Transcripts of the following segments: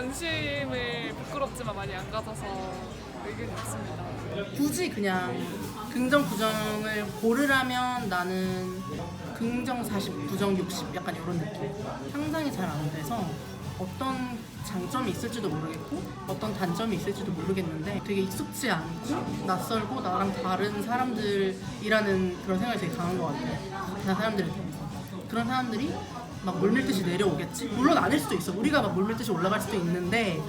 관심을 부끄럽지만 많이 안 가져서 의견이 없습니다. 굳이 그냥 긍정 부정을 고르라면 나는 긍정 40, 부정 60 약간 이런 느낌. 상상이 잘 안 돼서 어떤 장점이 있을지도 모르겠고 어떤 단점이 있을지도 모르겠는데 되게 익숙지 않고 낯설고 나랑 다른 사람들이라는 그런 생각이 되게 강한 것 같아요. 다른 사람들에 대해서. 그런 사람들이 막 물밀듯이 내려오겠지? 물론 아닐 수도 있어. 우리가 막 물밀듯이 올라갈 수도 있는데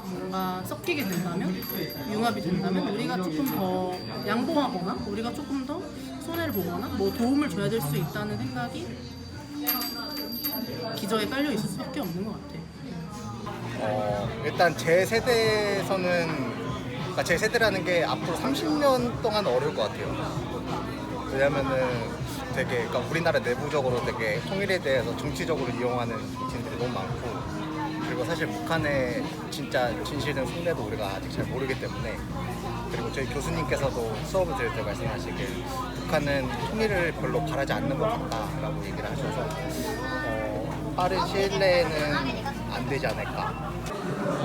뭔가 섞이게 된다면, 융합이 된다면 우리가 조금 더 양보하거나 우리가 조금 더 손해를 보거나 뭐 도움을 줘야 될 수 있다는 생각이 기저에 깔려 있을 수밖에 없는 것 같아. 일단 제 세대에서는, 그러니까 제 세대라는 게 앞으로 30년 동안 어려울 것 같아요. 왜냐면은 되게, 그러니까 우리나라 내부적으로 되게 통일에 대해서 정치적으로 이용하는 정치인들이 너무 많고, 그리고 사실 북한의 진짜 진실은 속내도 우리가 아직 잘 모르기 때문에, 그리고 저희 교수님께서도 수업을 들을 때 말씀하시길 북한은 통일을 별로 바라지 않는 것 같다라고 얘기를 하셔서 빠른 시일 내에는 안 되지 않을까.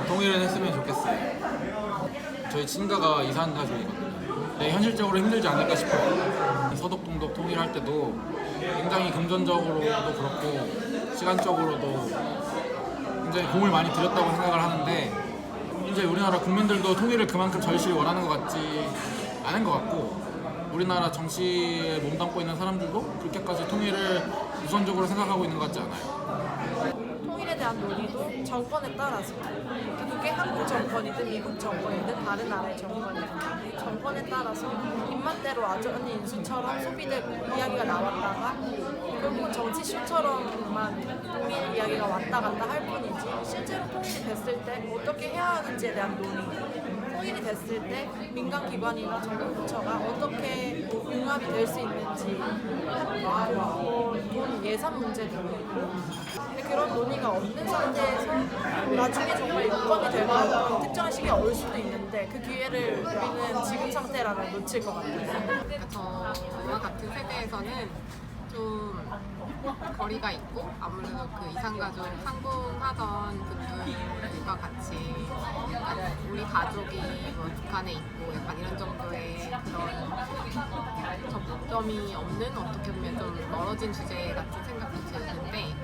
통일을 했으면 좋겠어요. 저희 친가가 이산 가족이거든요. 네, 현실적으로 힘들지 않을까 싶어요. 서독, 동독 통일할 때도 굉장히 금전적으로도 그렇고 시간적으로도 굉장히 공을 많이 들였다고 생각을 하는데, 이제 우리나라 국민들도 통일을 그만큼 절실히 원하는 것 같지 않은 것 같고, 우리나라 정치에 몸담고 있는 사람들도 그렇게까지 통일을 우선적으로 생각하고 있는 것 같지 않아요. 통일에 대한 논의도 정권에 따라서, 그게 한국 정권이든 미국 정권이든 다른 나라의 정권이든 정권에 따라서 입맛대로 아주 언니 인수처럼 소비되고 이야기가 나왔다가 결국은 정치쇼처럼만 통일 이야기가 왔다 갔다 할 뿐이지, 실제로 통일이 됐을 때 어떻게 해야 하는지에 대한 논의, 통일이 됐을 때 민간기관이나 정부 부처가 어떻게 융합이 될 수 있는지, 돈 예산 문제도 있고, 근데 그런 논의가 없는 상태에서 나중에 정말 여건이 되면 특정한 시기가 올 수도 있는데 그 기회를 우리는 지금 상태라면 놓칠 것 같아요. 저와 같은 세대에서는 좀 거리가 있고, 아무래도 그 이산가족 상봉하던 분들과 같이 약간 우리 가족이 뭐 북한에 있고 약간 이런 정도의 그런 접점이 없는, 어떻게 보면 좀 멀어진 주제 같은 생각도 드는데,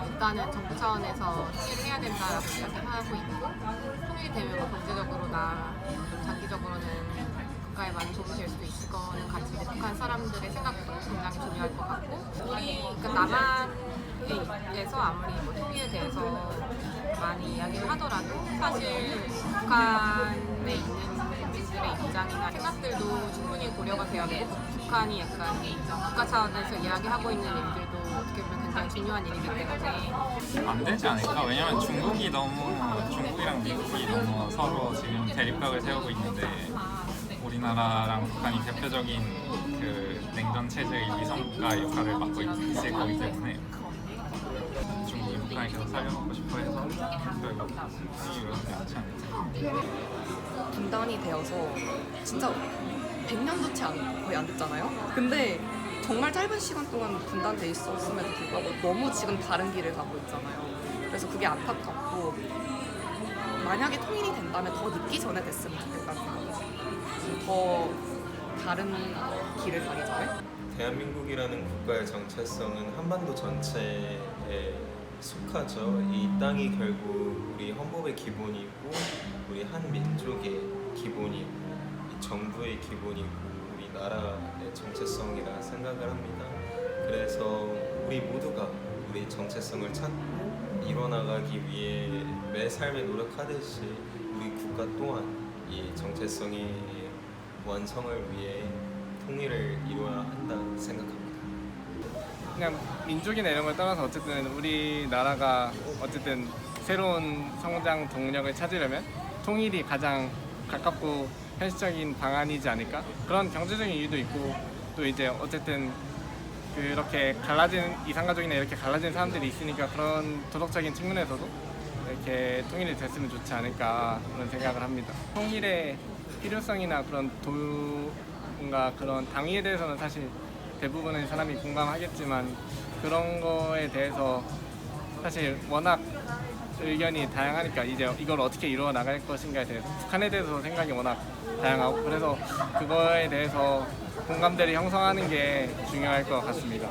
일단은 정부 차원에서 통일을 해야 된다라고 이야기하고 있고, 통일이 되면 뭐 경제적으로나 장기적으로는 국가에 많이 도움이 될 수도 있을 거는 같이 북한 사람들의 생각도 굉장히 중요할 것 같고, 우리 그러니까 남한에서 아무리 뭐 통일에 대해서 많이 이야기를 하더라도 사실 북한에 있는 국민들의 입장이나 생각들도 충분히 고려가 돼야 되고, 북한이 약간 국가 차원에서 이야기하고 있는 일들도 어떻게 보면 굉장히 중요한 일이기 때문에 안 되지 않을까? 왜냐면 중국이랑 미국이 너무 서로 지금 대립각을 세우고 있는데, 우리나라랑 북한이 대표적인 그 냉전 체제의 위성국가 역할을 맡고 있을 거기 때문에 중국이 북한을 계속 살려놓고 싶어 해서 결국 통일이 이루어지지 않지 않을까. 분단이 되어서 진짜 100년도 채 거의 안 됐잖아요. 근데 정말 짧은 시간 동안 분단돼 있었음에도 불구하고 너무 지금 다른 길을 가고 있잖아요. 그래서 그게 안타깝고, 만약에 통일이 된다면 더 늦기 전에 됐으면 좋겠다는 생각이 더 다른 길을 가기 전에. 대한민국이라는 국가의 정체성은 한반도 전체에 속하죠. 이 땅이 결국 우리 헌법의 기본이고, 우리 한 민족의 기본이고, 이 정부의 기본이고, 우리나라의 정체성이라 생각을 합니다. 그래서 우리 모두가 우리 정체성을 찾고 이뤄나가기 위해 매 삶에 노력하듯이 우리 국가 또한 이 정체성의 완성을 위해 통일을 이루어야 한다 생각합니다. 그냥 민족이나 이런 걸 떠나서 어쨌든 우리나라가 어쨌든 새로운 성장 동력을 찾으려면 통일이 가장 가깝고 현실적인 방안이지 않을까? 그런 경제적인 이유도 있고, 또 이제 어쨌든 그렇게 갈라진 이산가족이나 이렇게 갈라진 사람들이 있으니까 그런 도덕적인 측면에서도 이렇게 통일이 됐으면 좋지 않을까 그런 생각을 합니다. 통일의 필요성이나 그런 뭔가 그런 당위에 대해서는 사실 대부분의 사람이 공감하겠지만, 그런 거에 대해서 사실 워낙 의견이 다양하니까 이제 이걸 어떻게 이루어 나갈 것인가에 대해서 북한에 대해서 생각이 워낙 다양하고 그래서 그거에 대해서 공감대를 형성하는 게 중요할 것 같습니다.